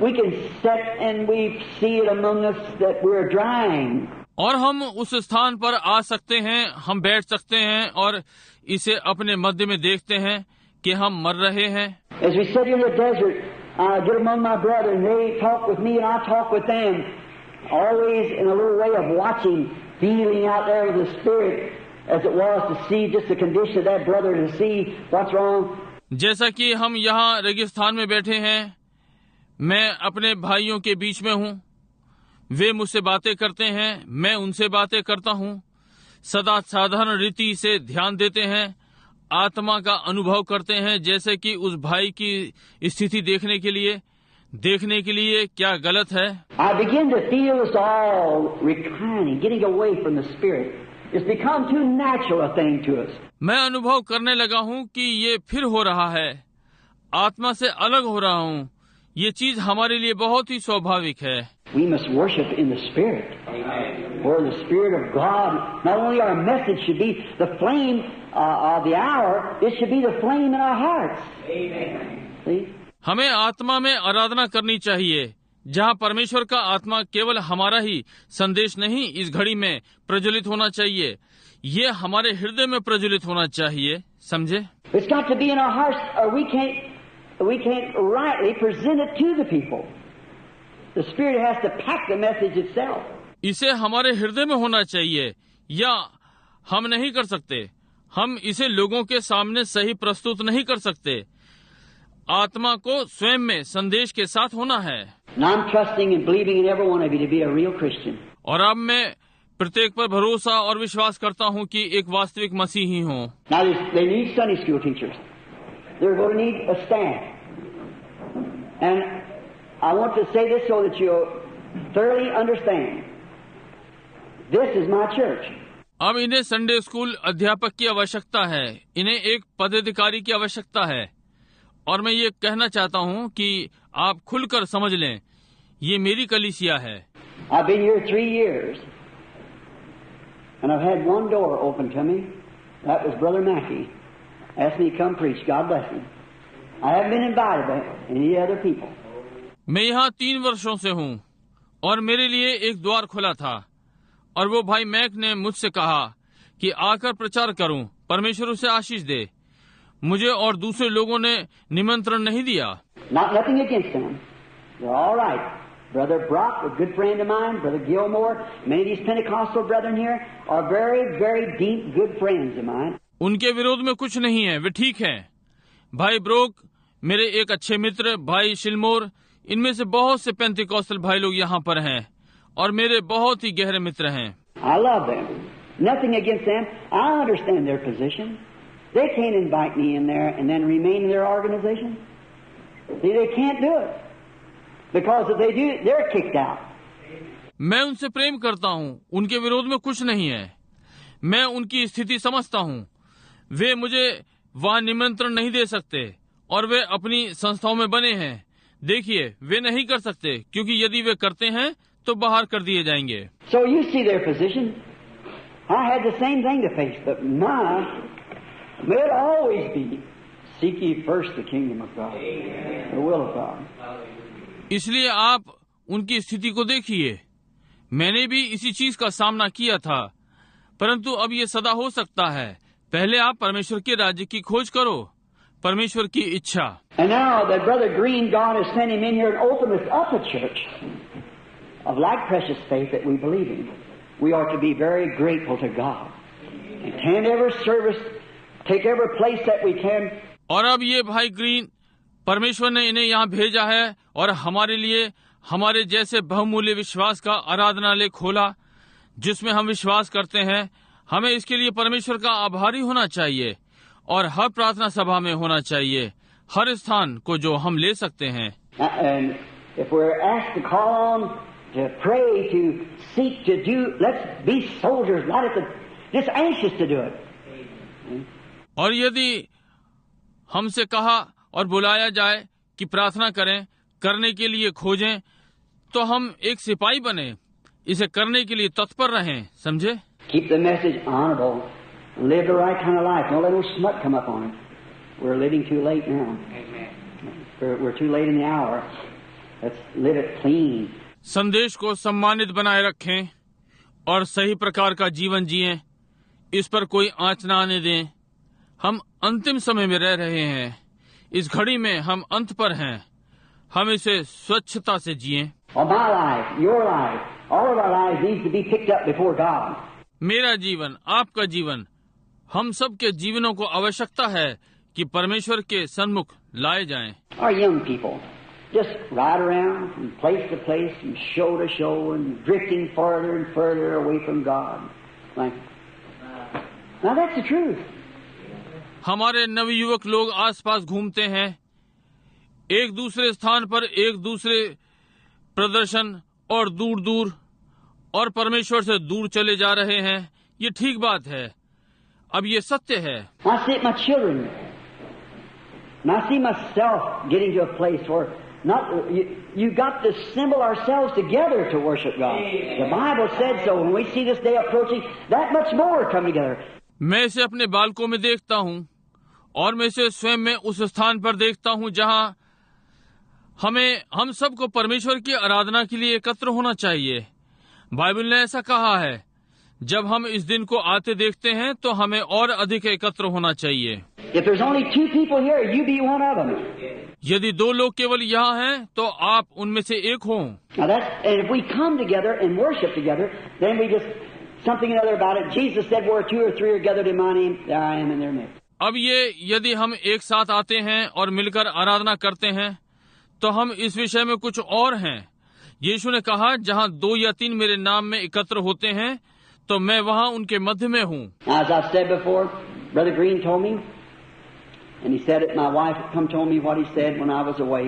we can sit and we see it among us that we're drying. और हम उस स्थान पर आ सकते हैं, हम बैठ सकते हैं और इसे अपने मध्य में देखते हैं कि हम मर रहे हैं। As we sit in the desert, I get among my brethren, and they talk with me and I talk with them, always in a little way of watching, feeling out there with the Spirit, as it was to see just the condition of that brother, to see what's wrong. जैसा कि हम यहाँ रेगिस्तान में बैठे हैं, मैं अपने भाइयों के बीच में हूँ, वे मुझसे बातें करते हैं, मैं उनसे बातें करता हूँ, सदा साधारण रीति से ध्यान देते हैं, आत्मा का अनुभव करते हैं, जैसे कि उस भाई की स्थिति देखने के लिए क्या गलत है। I begin to feel us all reclining, getting away from the Spirit. It's become too natural a thing to us. मैं अनुभव करने लगा हूँ कि ये फिर हो रहा है, आत्मा से अलग हो रहा हूँ। ये चीज हमारे लिए बहुत ही स्वाभाविक है। We must worship in the Spirit. Amen. Where the Spirit of God, not only our message should be the flame of the hour, it should be the flame in our hearts. Amen. See? हमें आत्मा में आराधना करनी चाहिए, जहाँ परमेश्वर का आत्मा केवल हमारा ही संदेश नहीं इस घड़ी में प्रज्वलित होना चाहिए, ये हमारे हृदय में प्रज्वलित होना चाहिए। समझे? It's got to be in our hearts, or we can't rightly present it to the people. The Spirit has to pack the message itself. इसे हमारे हृदय में होना चाहिए, या हम नहीं कर सकते। हम इसे लोगों के सामने सही प्रस्तुत नहीं कर सकते। आत्मा को स्वयं में संदेश के साथ होना है। And I'm trusting and believing in every one of you to be a real Christian. और अब मैं प्रत्येक पर भरोसा और विश्वास करता हूँ कि एक वास्तविक मसीही हूँ। Now they need Sunday school teachers. They're going to need a staff. And I want to say this so that you'll thoroughly understand. This is my church. अब इन्हें संडे स्कूल अध्यापक की आवश्यकता है, इन्हें एक पदाधिकारी की आवश्यकता है, और मैं ये कहना चाहता हूँ कि आप खुलकर समझ लें, ये मेरी कलीसिया है। I've been here 3 years, and I've had one door open to me. That was Brother Mackey. Asked me to come preach. God bless him. I haven't been invited by any other people. मैं यहाँ 3 वर्षों से हूँ और मेरे लिए एक द्वार खुला था, और वो भाई मैक ने मुझसे कहा कि आकर प्रचार करूं, परमेश्वर उसे आशीष दे। मुझे और दूसरे लोगों ने निमंत्रण नहीं दिया। Nothing against them. They're all right. Brother Brock, a good friend of mine, Brother Gilmore, many of these Pentecostal brethren here are very, very deep, good friends of mine. उनके विरोध में कुछ नहीं है, वे ठीक हैं। भाई ब्रोक मेरे एक अच्छे मित्र, भाई शिलमोर, इनमें से बहुत से पेंटिकॉस्टल भाई लोग यहाँ पर हैं और मेरे बहुत ही गहरे मित्र हैं। I love them. Nothing against them. I understand their position. They can't invite me in there and then remain in their organization. See, they can't do it. Because if they do, they're kicked out. मैं उनसे प्रेम करता हूँ, उनके विरोध में कुछ नहीं है। मैं उनकी स्थिति समझता हूँ। वे मुझे वहाँ निमंत्रण नहीं दे सकते और वे अपनी संस्थाओं में बने हैं। देखिए, वे नहीं कर सकते, क्योंकि यदि वे करते हैं तो बाहर कर दिए जाएंगे। So you see their position. I had the same thing to face, but may it always be, seek ye first the kingdom of God, the will of God. इसलिए आप उनकी स्थिति को देखिए। मैंने भी इसी चीज का सामना किया था, परंतु अब ये सदा हो सकता है। पहले आप परमेश्वर के राज्य की खोज करो, परमेश्वर की इच्छा। And now that Brother Green, God has sent him in here and opened us up a church of like precious faith that we believe in. We ought to be very grateful to God and attend every service, take every place that we can. और अब ये भाई green, परमेश्वर ने इन्हें यहाँ भेजा है और हमारे लिए हमारे जैसे बहुमूल्य विश्वास का आराधनालय खोला, जिसमें हम विश्वास करते हैं। हमें इसके लिए परमेश्वर का आभारी होना चाहिए और हर प्रार्थना सभा में होना चाहिए, हर स्थान को जो हम ले सकते हैं। And if we're asked to call on, to pray, to seek, to do, let's be soldiers, not at the, just anxious to do it. और यदि हमसे कहा और बुलाया जाए कि प्रार्थना करें, करने के लिए खोजें, तो हम एक सिपाही बने, इसे करने के लिए तत्पर रहें, समझे? Keep the message honorable. Live the right kind of life. Don't let no smut come up on it. We're living too late now. We're too late in the hour. Let's live it clean. संदेश को सम्मानित बनाए रखें और सही प्रकार का जीवन जिएं। इस पर कोई आँच न आने दें। हम अंतिम समय में रह रहे हैं। इस घड़ी में हम अंत पर हैं। हम इसे स्वच्छता से जिएं। My life, your life, all of our lives needs to be picked up before God. मेरा जीवन, आपका जीवन, हम सब के जीवनों को आवश्यकता है कि परमेश्वर के सन्मुख लाए जाएं। Our young people just ride around from place to place, from show to show, and drifting further and further away from God. Now that's the truth. हमारे नवयुवक लोग आसपास घूमते हैं, एक दूसरे स्थान पर एक दूसरे प्रदर्शन और दूर दूर, और परमेश्वर से दूर चले जा रहे हैं। ये ठीक बात है। अब ये सत्य है। I see my children, and I see myself getting to a place where you got to assemble ourselves together to worship God. The Bible said so. When we see this day approaching, that much more come together. मैं इसे अपने बालकों में देखता हूँ और मैं इसे स्वयं में उस स्थान पर देखता हूँ जहाँ हम सबको परमेश्वर की आराधना के लिए एकत्र होना चाहिए। बाइबल ने ऐसा कहा है। जब हम इस दिन को आते देखते हैं तो हमें और अधिक एकत्र होना चाहिए। If there's only 2 people here, you be one of them. यदि 2 लोग केवल यहाँ हैं तो आप उनमें से एक हों। Now and if we come together and worship together, then we just something or other about it. Jesus said, "Where 2 or 3 are gathered in my name, there I am in their midst." अब ये यदि हम एक साथ आते हैं और मिलकर आराधना करते हैं तो हम इस विषय में कुछ और हैं। यीशु ने कहा, जहां 2 या 3 मेरे नाम में एकत्र होते हैं तो मैं वहां उनके मध्य में हूं। Now, as I've said before, Brother Green told me, and he said it, my wife come told me what he said when I was away,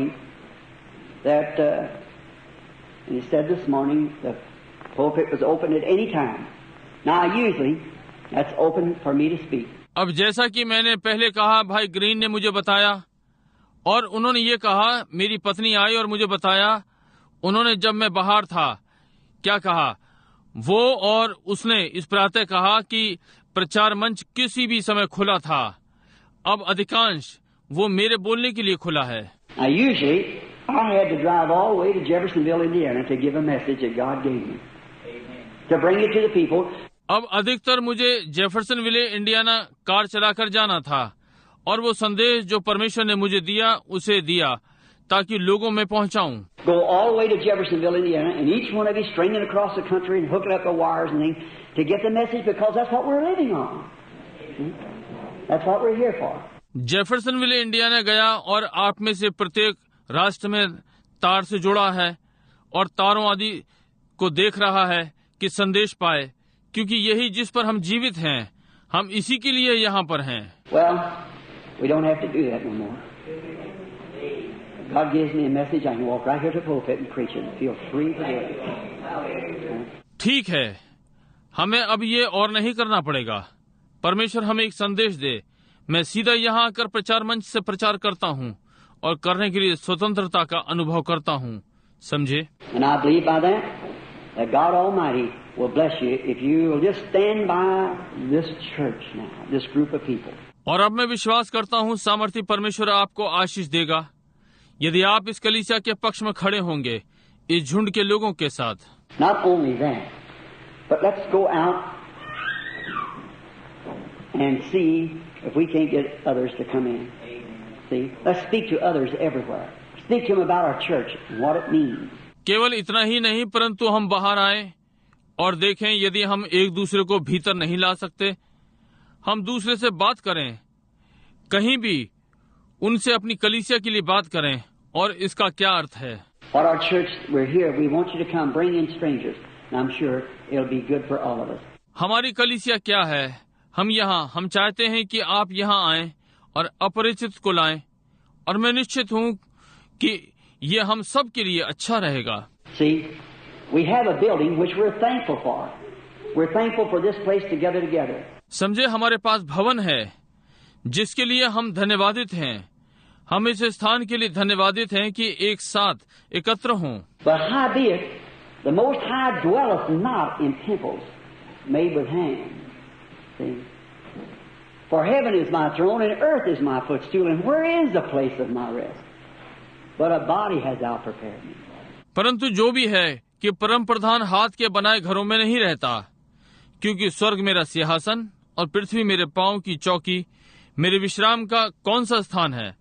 that, and he said this morning, the pulpit was open at any time. Now, usually, that's open for me to speak. अब जैसा कि मैंने पहले कहा, भाई green ने मुझे बताया और उन्होंने ये कहा, मेरी पत्नी आई और मुझे बताया, उन्होंने जब मैं बाहर था क्या कहा, वो और उसने इस प्रातः कहा कि प्रचार मंच किसी भी समय खुला था। अब अधिकांश वो मेरे बोलने के लिए खुला है। Now, usually, I had to drive all the way to Jeffersonville, Indiana, to give a message that God gave me, to bring it to the people. अब अधिकतर मुझे जेफरसनविले इंडियाना कार चलाकर जाना था और वो संदेश जो परमेश्वर ने मुझे दिया उसे दिया ताकि लोगों में पहुंचाऊं। Go all the way to Jeffersonville, Indiana, and each one of you stringing across the country and hooking up the wires and things to get the message, because that's what we're living on. That's what we're here for. Jeffersonville Indiana गया और आप में से प्रत्येक राष्ट्र में तार से जुड़ा है और तारों आदि को देख रहा है कि संदेश पाए, क्योंकि यही जिस पर हम जीवित हैं, हम इसी के लिए यहाँ पर हैं। Well, we don't have to do that no more. God gives me a message, I can walk right here to the pulpit and preach it and feel free to do it. ठीक है, हमें अब ये और नहीं करना पड़ेगा। परमेश्वर हमें एक संदेश दे, मैं सीधा यहाँ आकर प्रचार मंच से प्रचार करता हूँ और करने के लिए स्वतंत्रता का अनुभव करता हूँ। समझे? And I believe by that God Almighty will bless you if you will just stand by this church now, this group of people. और अब मैं विश्वास करता हूँ सामर्थी परमेश्वर आपको आशीष देगा यदि आप इस कलीसिया के पक्ष में खड़े होंगे, इस झुंड के लोगों के साथ। Not only that, but let's go out and see if we can't get others to come in. See, let's speak to others everywhere. Speak to them about our church and what it means. केवल इतना ही नहीं, परंतु हम बाहर आए और देखें यदि हम एक दूसरे को भीतर नहीं ला सकते, हम दूसरे से बात करें, कहीं भी उनसे अपनी कलीसिया के लिए बात करें और इसका क्या अर्थ है। For our church, we're here. We want you to come, bring in strangers, and I'm sure it'll be good for all of us. हमारी कलीसिया क्या है, हम चाहते हैं कि आप यहाँ आएं और अपरिचित को लाएं, और मैं निश्चित हूँ कि ये हम सब के लिए अच्छा रहेगा। See, we have a building which we're thankful for. We're thankful for this place to gather together. समझे, हमारे पास भवन है जिसके लिए हम धन्यवादित हैं। हम इस स्थान के लिए धन्यवादित हैं कि एक साथ एकत्र हों। But howbeit, the Most High dwelleth not in temples made with hands. See? For heaven is my throne and earth is my footstool, and where is the place of my rest? But a body has thou prepared me. परंतु जो भी है कि परम प्रधान हाथ के बनाए घरों में नहीं रहता, क्योंकि स्वर्ग मेरा सिंहासन और पृथ्वी मेरे पांव की चौकी, मेरे विश्राम का कौन सा स्थान है,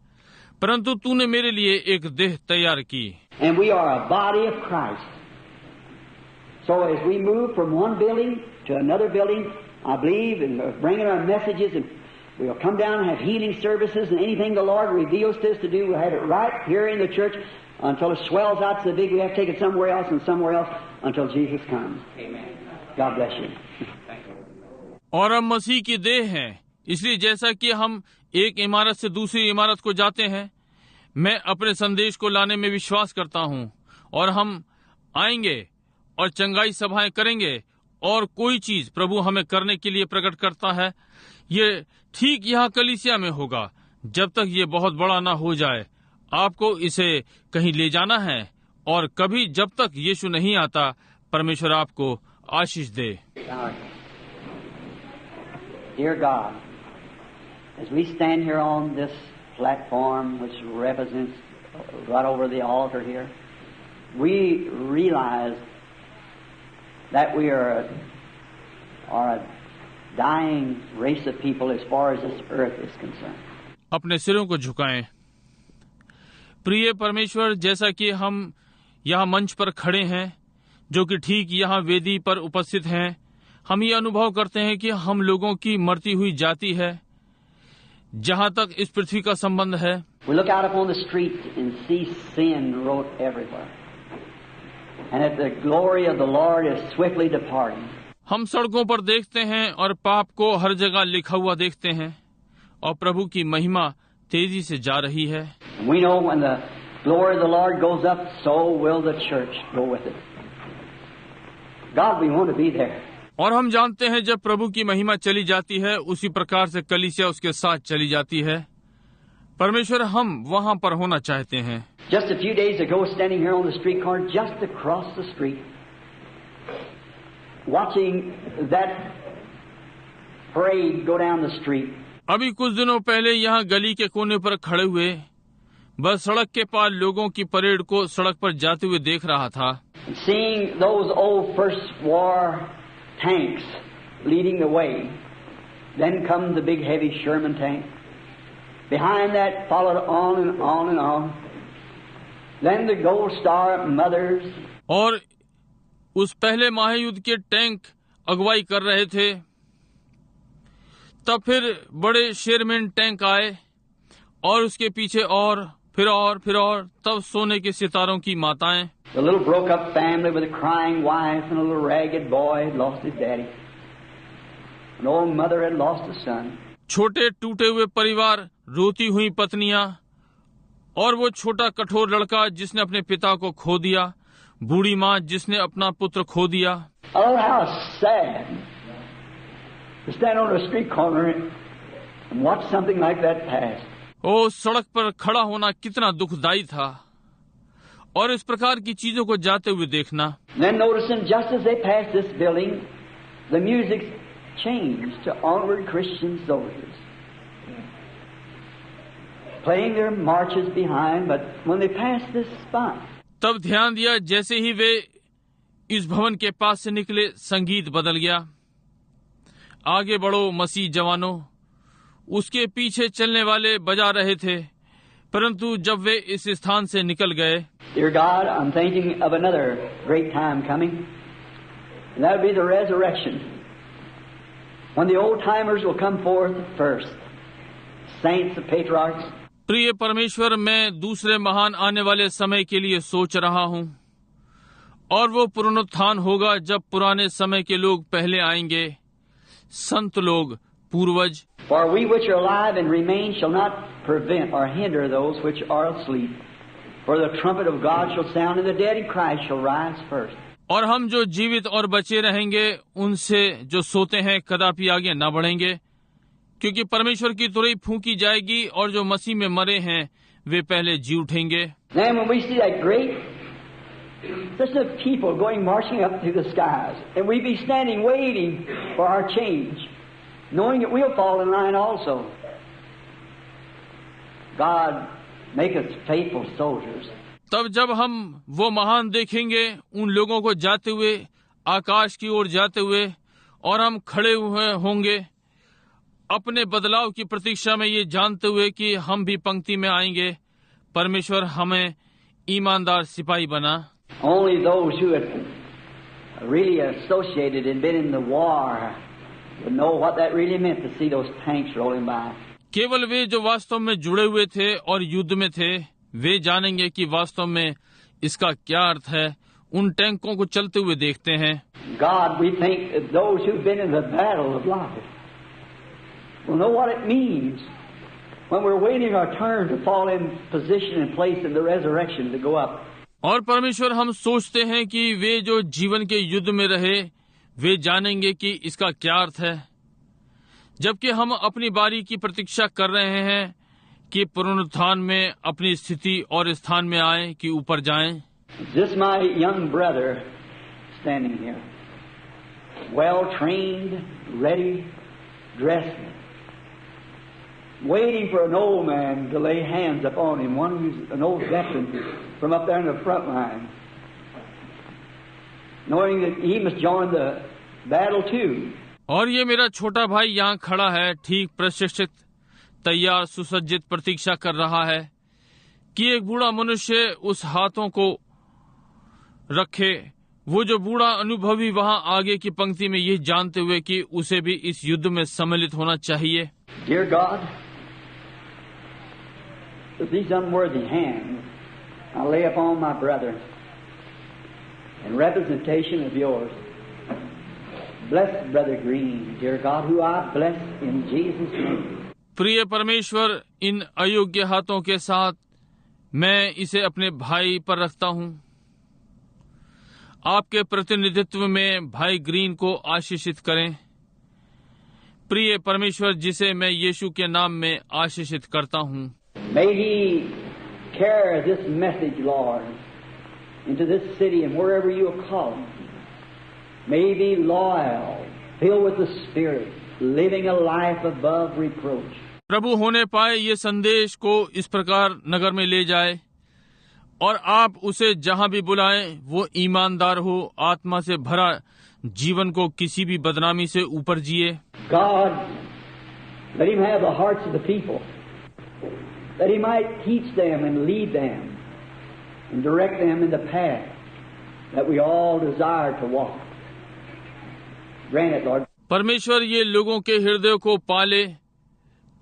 परंतु तूने मेरे लिए एक देह तैयार की। And we are a body of Christ. So as we move from one building to another building, I believe in bringing our messages, and we'll come down and have healing services, and anything the Lord reveals to us to do, we'll have it right here in the church until it swells out so big we have to take it somewhere else and somewhere else until Jesus comes. Amen. God bless you. और हम मसीह की देह हैं, इसलिए जैसा कि हम एक इमारत से दूसरी इमारत को जाते हैं, मैं अपने संदेश को लाने में विश्वास करता हूँ, और हम आएंगे और चंगाई सभाएं करेंगे, और कोई चीज प्रभु हमें करने के लिए प्रकट करता है, ये ठीक यहाँ कलीसिया में होगा। जब तक ये बहुत bड़ा ना हो जाए, आपको इसे कहीं ले जाना है, और कभी जब तक यीशु नहीं आता, परमेश्वर आपको आशीष दे। Dear God, as we stand here on this platform which represents right over the altar here, we realize that we are a dying race of people as far as this earth is concerned. अपने सिरों को झुकाएं। प्रिय परमेश्वर, जैसा कि हम यहाँ मंच पर खड़े हैं, जो कि ठीक यहाँ वेदी पर उपस्थित हैं, हम ये अनुभव करते हैं कि हम लोगों की मरती हुई जाति है, जहाँ तक इस पृथ्वी का संबंध है। We look out upon the street and see sin wrought everywhere, and that the glory of the Lord is swiftly departing. हम सड़कों पर देखते हैं और पाप को हर जगह लिखा हुआ देखते हैं और प्रभु की महिमा तेजी से जा रही है। We know when the glory of the Lord goes up, so will the church go with it. God, we want to be there. और हम जानते हैं जब प्रभु की महिमा चली जाती है उसी प्रकार से कलीसिया उसके साथ चली जाती है। परमेश्वर हम वहां पर होना चाहते हैं। Just a few days ago, standing here on the street corner, just across the street, watching that parade go down the street. अभी कुछ दिनों पहले यहाँ गली के कोने पर खड़े हुए बस सड़क के पार लोगों की परेड को सड़क पर जाते हुए देख रहा था। Seeing those old First War tanks leading the way, then come the big heavy Sherman tank. Behind that followed on and on and on. Then the Gold Star mothers. और उस पहले महायुद्ध के टैंक अगुवाई कर रहे थे। तब फिर बड़े शेरमैन टैंक आए और उसके पीछे और फिर और तब सोने के सितारों की माताएं। The little broke up family with a crying wife and a little ragged boy had lost his daddy. An old mother had lost a son. छोटे टूटे हुए परिवार, रोती हुई पत्नियां और वो छोटा कठोर लड़का जिसने अपने पिता को खो दिया, बूढ़ी माँ जिसने अपना पुत्र खो दिया। Oh, how sad to stand on a street corner and watch something like that pass. ओ सड़क पर खड़ा होना कितना दुखदाई था और इस प्रकार की चीजों को जाते हुए देखना। Then noticing just as they passed this building, the music changed to onward Christian soldiers, playing their marches behind. But when they passed this spot, तब ध्यान दिया जैसे ही वे इस भवन के पास से निकले संगीत बदल गया। आगे बढ़ो मसीह जवानों, उसके पीछे चलने वाले बजा रहे थे, परंतु जब वे इस स्थान से निकल गए। Dear God, I'm thinking of another great time coming, and that will be the resurrection, when the old timers will come forth first, saints, the patriarchs. प्रिय परमेश्वर, मैं दूसरे महान आने वाले समय के लिए सोच रहा हूँ और वो पुनरुत्थान होगा जब पुराने समय के लोग पहले आएंगे, संत लोग, पूर्वज। For we which are alive and remain shall not prevent or hinder those which are asleep. For the trumpet of God shall sound, and the dead in Christ shall rise first. और हम जो जीवित और बचे रहेंगे उनसे जो सोते हैं कदापि आगे न बढ़ेंगे, क्योंकि परमेश्वर की तुरही फूंकी जाएगी और जो मसीह में मरे हैं वे पहले जी उठेंगे। Then when we see that great such a people going marching up through the skies, and we be standing waiting for our change, knowing that we'll fall in line also. God, make us faithful soldiers. तब जब हम वो महान देखेंगे उन लोगों को जाते हुए आकाश की ओर जाते हुए और हम खड़े हुए होंगे अपने बदलाव की प्रतीक्षा में ये जानते हुए कि हम भी पंक्ति में आएंगे। परमेश्वर हमें ईमानदार सिपाही बना। Only those who had really associated and been in the war would know what that really meant to see those tanks rolling by. केवल वे जो वास्तव में जुड़े हुए थे और युद्ध में थे वे जानेंगे कि वास्तव में इसका क्या अर्थ है। उन टैंकों को चलते हुए देखते हैं। God, we think that those who've been in the battle of life will know what it means when we're waiting our turn to fall in position and place in the resurrection to go up. और परमेश्वर हम सोचते हैं कि वे जो जीवन के युद्ध में रहे वे जानेंगे कि इसका क्या अर्थ है, जबकि हम अपनी बारी की प्रतीक्षा कर रहे हैं कि पुनरुत्थान में अपनी स्थिति और स्थान में आए कि ऊपर जाएं। This my young brother standing here, well trained, ready, dressed, waiting for an old man to lay hands upon him, one who's an old veteran from up there in the front line, knowing that he must join the battle too. और ये मेरा छोटा भाई यहाँ खड़ा है, ठीक प्रशिक्षित, तैयार, सुसज्जित प्रतीक्षा कर रहा है कि एक बूढ़ा मनुष्य उस हाथों को रखे, वो जो बूढ़ा अनुभवी वहाँ आगे की पंक्ति में ये जानते हुए कि उसे भी इस युद्ध में सम्मिलित होना चाहिए। Dear God, With these unworthy hands, I lay upon my brother, in representation of yours, bless Brother Green, dear God, who I bless in Jesus' name. प्रिय परमेश्वर, इन अयोग्य हाथों के साथ मैं इसे अपने भाई पर रखता हूं। आपके प्रतिनिधित्व में भाई ग्रीन को आशीषित करें। प्रिय परमेश्वर, जिसे मैं यीशु के नाम में आशीषित करता हूं। May he carry this message, Lord, into this city and wherever you will call him. May he be loyal, filled with the Spirit, living a life above reproach. प्रभु होने पाए ये संदेश को इस प्रकार नगर में ले जाए और आप उसे जहां भी बुलाएं वो ईमानदार हो, आत्मा से भरा जीवन को किसी भी बदनामी से ऊपर जिए। God, let him have the hearts of the people, that he might teach them and lead them and direct them in the path that we all desire to walk. Grant it, Lord. परमेश्वर ये लोगों के हृदय को पाले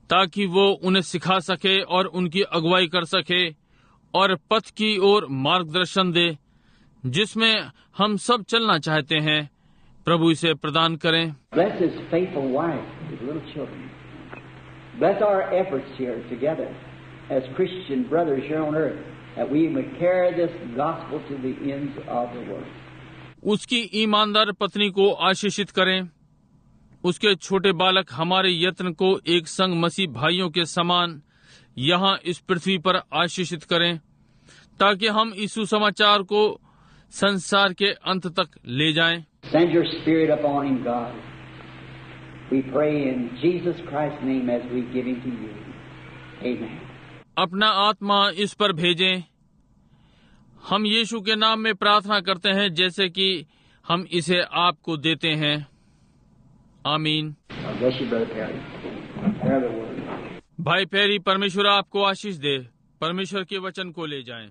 ताकि वो उन्हें सिखा सके और उनकी अगुवाई कर सके और पथ की ओर मार्गदर्शन दे जिसमें हम सब चलना चाहते हैं। प्रभु इसे प्रदान करें। Bless his faithful wife, his little children. Bless our efforts here together as Christian brothers here on earth, that we may carry this gospel to the ends of the world. उसकी ईमानदार पत्नी को आशीषित करें। उसके छोटे बालक हमारे यत्न को एक संग मसीह भाइयों के समान यहाँ इस पृथ्वी पर आशीषित करें ताकि हम इस सुसमाचार को संसार के अंत तक ले जाएं। Send your Spirit upon him, God. We pray in Jesus Christ's name as we give him to you. Amen. अपना आत्मा इस पर भेजें। हम यीशु के नाम में प्रार्थना करते हैं जैसे कि हम इसे आपको देते हैं। आमीन। भाई पेरी, परमेश्वर आपको आशीष दे। परमेश्वर के वचन को ले जाएं।